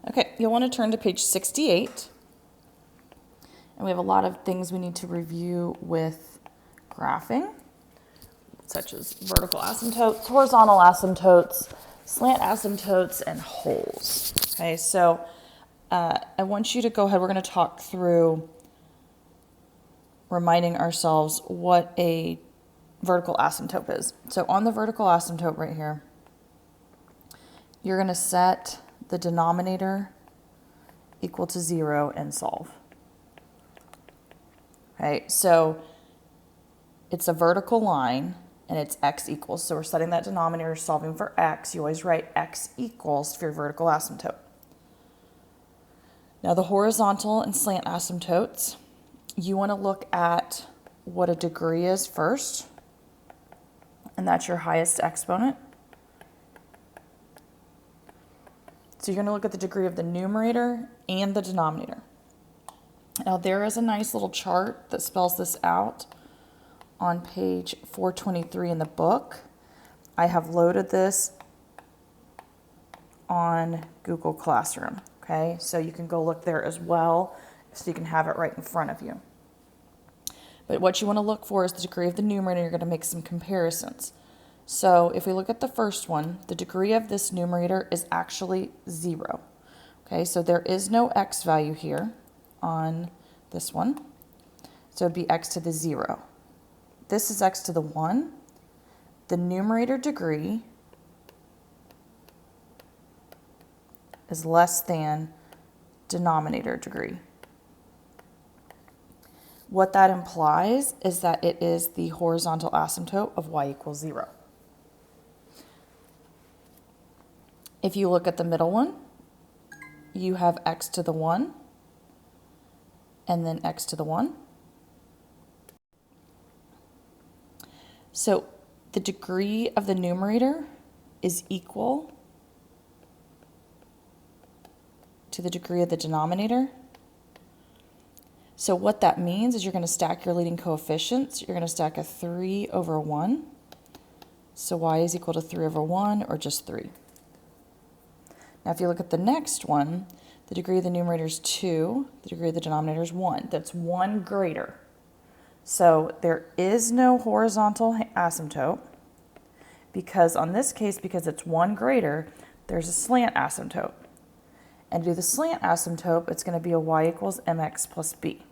Okay, you'll want to turn to page 68. And we have a lot of things we need to review with graphing, such as vertical asymptotes, horizontal asymptotes, slant asymptotes, and holes. Okay, so I want you to go ahead. We're going to talk through reminding ourselves what a vertical asymptote is. So on the vertical asymptote right here, you're going to set the denominator equal to 0 and solve. Okay, so it's a vertical line and it's x equals. So we're setting that denominator, solving for x. You always write x equals for your vertical asymptote. Now the horizontal and slant asymptotes, you want to look at what a degree is first, and that's your highest exponent. So you're going to look at the degree of the numerator and the denominator. Now there is a nice little chart that spells this out on page 423 in the book. I have loaded this on Google Classroom, okay? So you can go look there as well, so you can have it right in front of you. But what you want to look for is the degree of the numerator. You're going to make some comparisons. So if we look at the first one, the degree of this numerator is actually 0. Okay, so there is no x value here on this one. So it'd be x to the 0. This is x to the 1. The numerator degree is less than denominator degree. What that implies is that it is the horizontal asymptote of y equals 0. If you look at the middle one, you have x to the 1 and then x to the 1. So the degree of the numerator is equal to the degree of the denominator. So what that means is you're going to stack your leading coefficients. You're going to stack a 3 over 1. So y is equal to 3 over 1, or just 3. Now if you look at the next one, the degree of the numerator is 2, the degree of the denominator is 1. That's 1 greater. So there is no horizontal asymptote, because on this case, because it's 1 greater, there's a slant asymptote. And to do the slant asymptote, it's going to be a y equals mx plus b.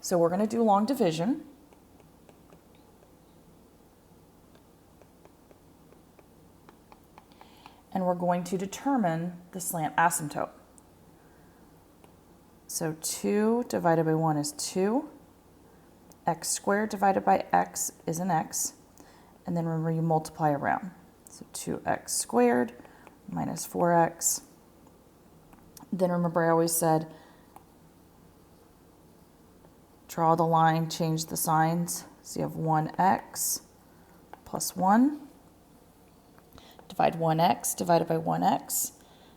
So we're going to do long division. And we're going to determine the slant asymptote. So 2 divided by 1 is 2. X squared divided by x is an x. And then remember, you multiply around. So 2x squared minus 4x. Then remember, I always said, draw the line, change the signs. So you have 1x plus 1. Divide 1x divided by 1x.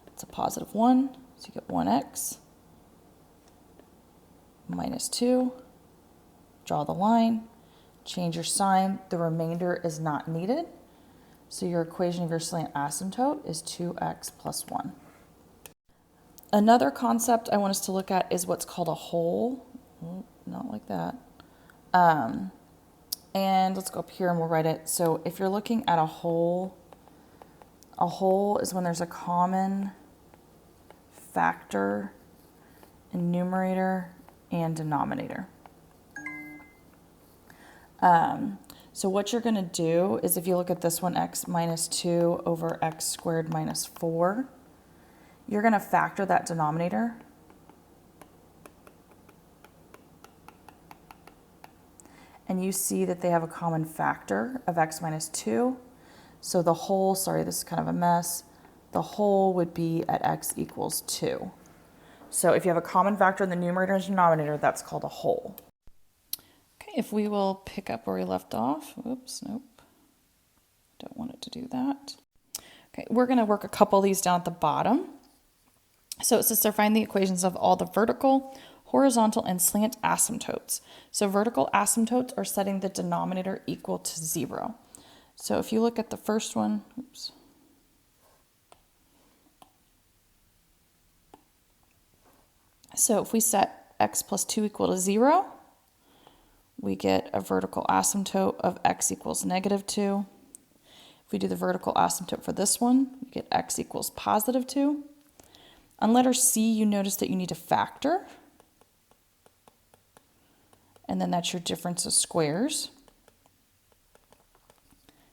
It's a positive 1, so you get 1x minus 2. Draw the line, change your sign. The remainder is not needed. So your equation of your slant asymptote is 2x plus 1. Another concept I want us to look at is what's called a hole. Not like that. And let's go up here and we'll write it. So if you're looking at a hole is when there's a common factor in numerator and denominator. So what you're going to do is, if you look at this one, x minus 2 over x squared minus 4, you're going to factor that denominator. And you see that they have a common factor of x minus 2. So the whole, sorry, this is kind of a mess. The whole would be at x equals 2. So if you have a common factor in the numerator and denominator, that's called a whole. Okay, if we will pick up where we left off. Oops, nope. Don't want it to do that. Okay, we're going to work a couple of these down at the bottom. So it says to find the equations of all the vertical, horizontal, and slant asymptotes. So vertical asymptotes are setting the denominator equal to 0. So if you look at the first one, oops. So if we set x plus 2 equal to 0, we get a vertical asymptote of x equals negative 2. If we do the vertical asymptote for this one, we get x equals positive 2. On letter C, you notice that you need to factor. And then that's your difference of squares.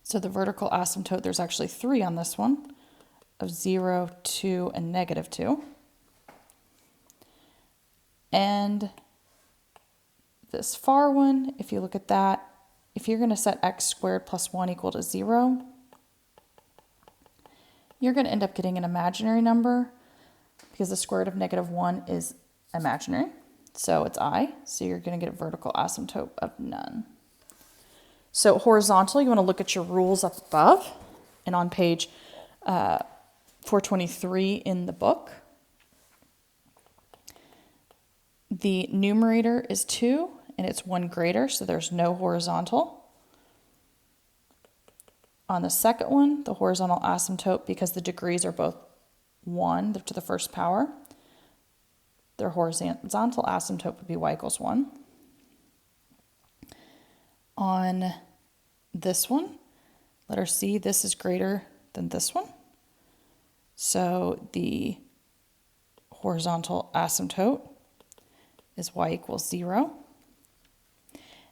So the vertical asymptote, there's actually 3 on this one, of 0, 2, and negative 2. And this far one, if you look at that, if you're going to set x squared plus 1 equal to 0, you're going to end up getting an imaginary number because the square root of negative 1 is imaginary. So it's I. So you're going to get a vertical asymptote of none. So horizontal, you want to look at your rules up above and on page 423 in the book. The numerator is 2 and it's 1 greater, so there's no horizontal. On the second one, the horizontal asymptote, because the degrees are both 1 to the first power, their horizontal asymptote would be y equals 1. On this one, letter C, this is greater than this one. So the horizontal asymptote is y equals 0.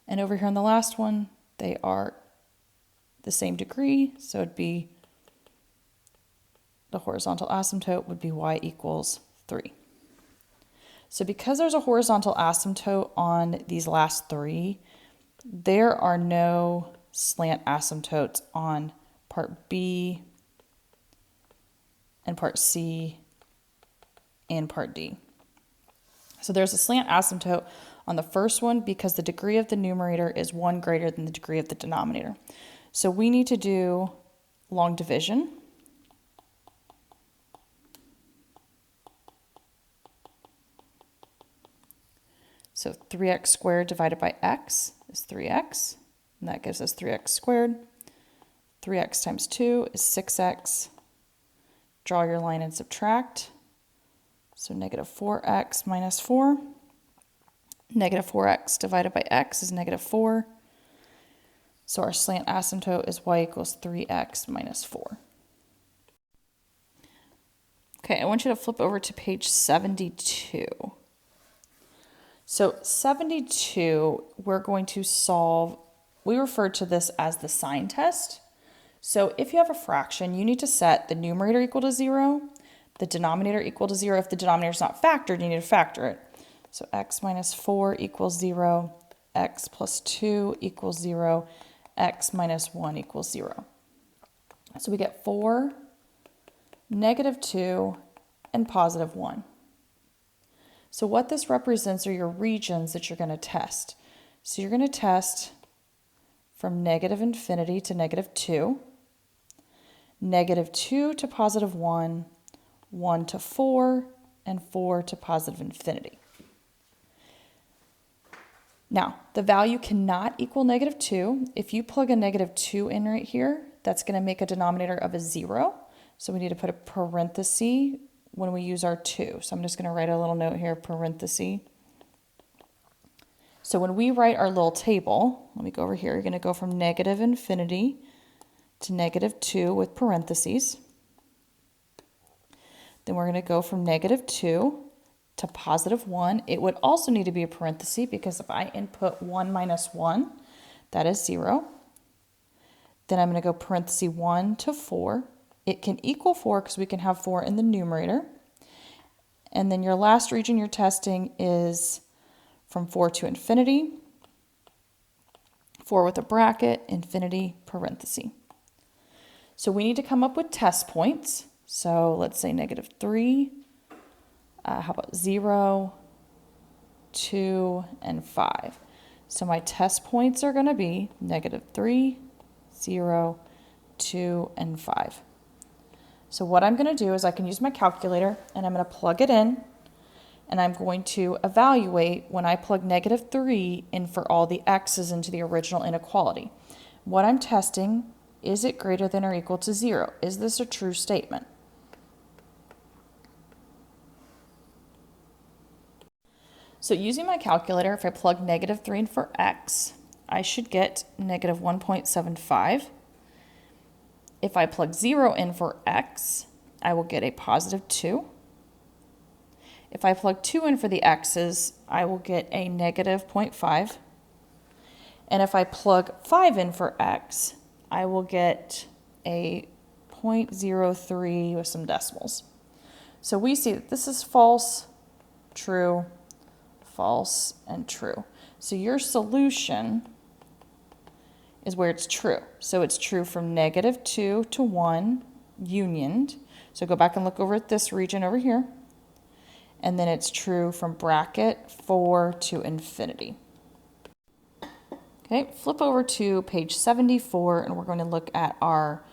And over here on the last one, they are the same degree, so it'd be the horizontal asymptote would be y equals 3. So because there's a horizontal asymptote on these last 3, there are no slant asymptotes on part B and part C and part D. So there's a slant asymptote on the first one because the degree of the numerator is 1 greater than the degree of the denominator. So we need to do long division. So 3x squared divided by x is 3x, and that gives us 3x squared. 3x times 2 is 6x. Draw your line and subtract. So negative 4x minus 4. Negative 4x divided by x is negative 4. So our slant asymptote is y equals 3x minus 4. Okay, I want you to flip over to page 72. So 72, we're going to solve, we refer to this as the sign test. So if you have a fraction, you need to set the numerator equal to 0, the denominator equal to 0. If the denominator is not factored, you need to factor it. So x minus 4 equals 0, x plus 2 equals 0, x minus 1 equals 0. So we get 4, negative 2, and positive 1. So what this represents are your regions that you're going to test. So you're going to test from negative infinity to negative 2, negative 2 to positive 1, 1 to 4, and 4 to positive infinity. Now, the value cannot equal negative 2. If you plug a negative 2 in right here, that's going to make a denominator of a 0. So we need to put a parenthesis when we use our 2. So I'm just going to write a little note here, parenthesis. So when we write our little table, let me go over here. You're going to go from negative infinity to negative 2 with parentheses. Then we're going to go from negative 2 to positive 1. It would also need to be a parenthesis because if I input 1 minus 1, that is 0. Then I'm going to go parenthesis 1 to 4. It can equal 4 because we can have 4 in the numerator. And then your last region you're testing is from 4 to infinity, 4 with a bracket, infinity, parenthesis. So we need to come up with test points. So let's say negative 3. How about 0, 2, and 5? So my test points are going to be negative 3, 0, 2, and 5. So what I'm going to do is I can use my calculator and I'm going to plug it in and I'm going to evaluate when I plug negative 3 in for all the x's into the original inequality. What I'm testing, is it greater than or equal to 0? Is this a true statement? So using my calculator, if I plug -3 in for x, I should get -1.75. If I plug 0 in for x, I will get a +2. If I plug 2 in for the x's, I will get a -0.5. And if I plug 5 in for x, I will get a 0.03 with some decimals. So we see that this is false, true, false, and true. So your solution is where it's true. So it's true from -2 to 1 unioned. So go back and look over at this region over here. And then it's true from bracket 4 to infinity. Okay, flip over to page 74 and we're going to look at our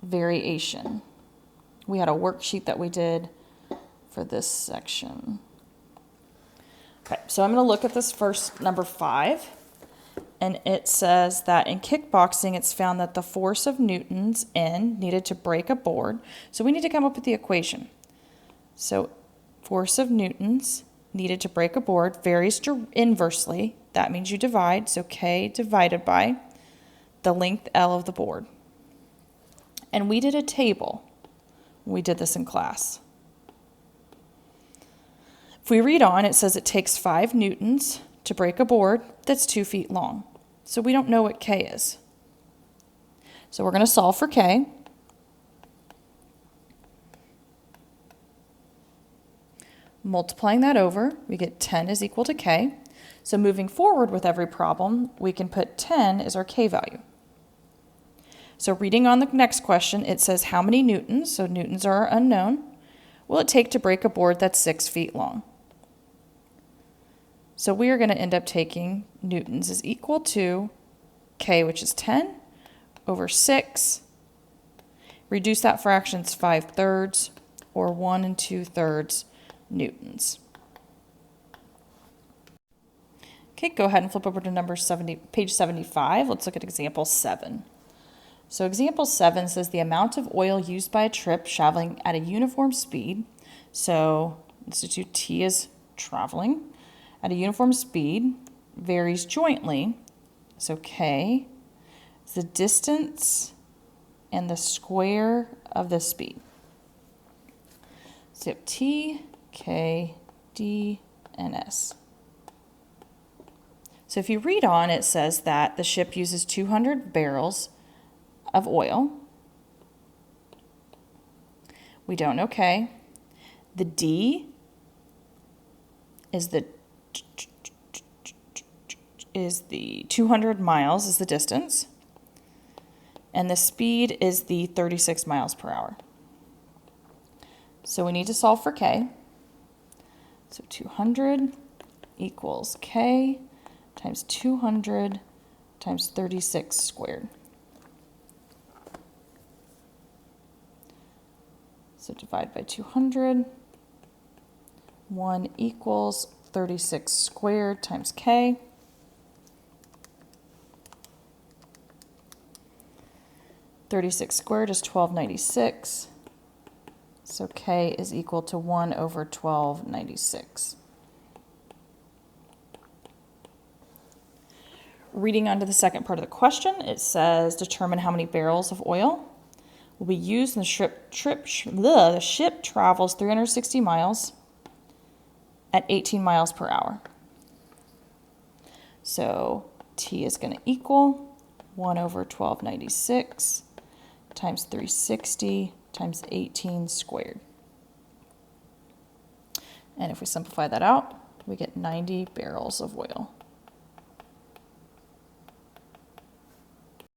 variation. We had a worksheet that we did for this section. Okay, so I'm going to look at this first, number 5. And it says that in kickboxing, it's found that the force of newtons N needed to break a board. So we need to come up with the equation. So force of newtons needed to break a board varies inversely. That means you divide. So K divided by the length L of the board. And we did a table. We did this in class. If we read on, it says it takes 5 newtons to break a board that's 2 feet long. So we don't know what K is. So we're going to solve for K. Multiplying that over, we get 10 is equal to K. So moving forward with every problem, we can put 10 as our K value. So reading on the next question, it says how many newtons, so newtons are unknown, will it take to break a board that's 6 feet long? So we are going to end up taking newtons is equal to K, which is 10, over 6. Reduce that fraction, it's 5/3, or 1 2/3 newtons. Okay, go ahead and flip over to page 75. Let's look at example 7. So example 7 says the amount of oil used by a trip traveling at a uniform speed. So institute T is traveling at a uniform speed, varies jointly. So K is the distance and the square of the speed. So you have T, K, D, and S. So if you read on, it says that the ship uses 200 barrels of oil. We don't know K. The D is the 200 miles is the distance, and the speed is the 36 miles per hour. So we need to solve for K. So 200 equals K times 200 times 36 squared. So divide by 200. 1 equals 36 squared times K. $36 squared is 1296. So K is equal to 1 over 1296. Reading on to the second part of the question, it says determine how many barrels of oil will be used in the ship travels 360 miles at 18 miles per hour. So T is going to equal 1 over 1296 times 360 times 18 squared. And if we simplify that out, we get 90 barrels of oil.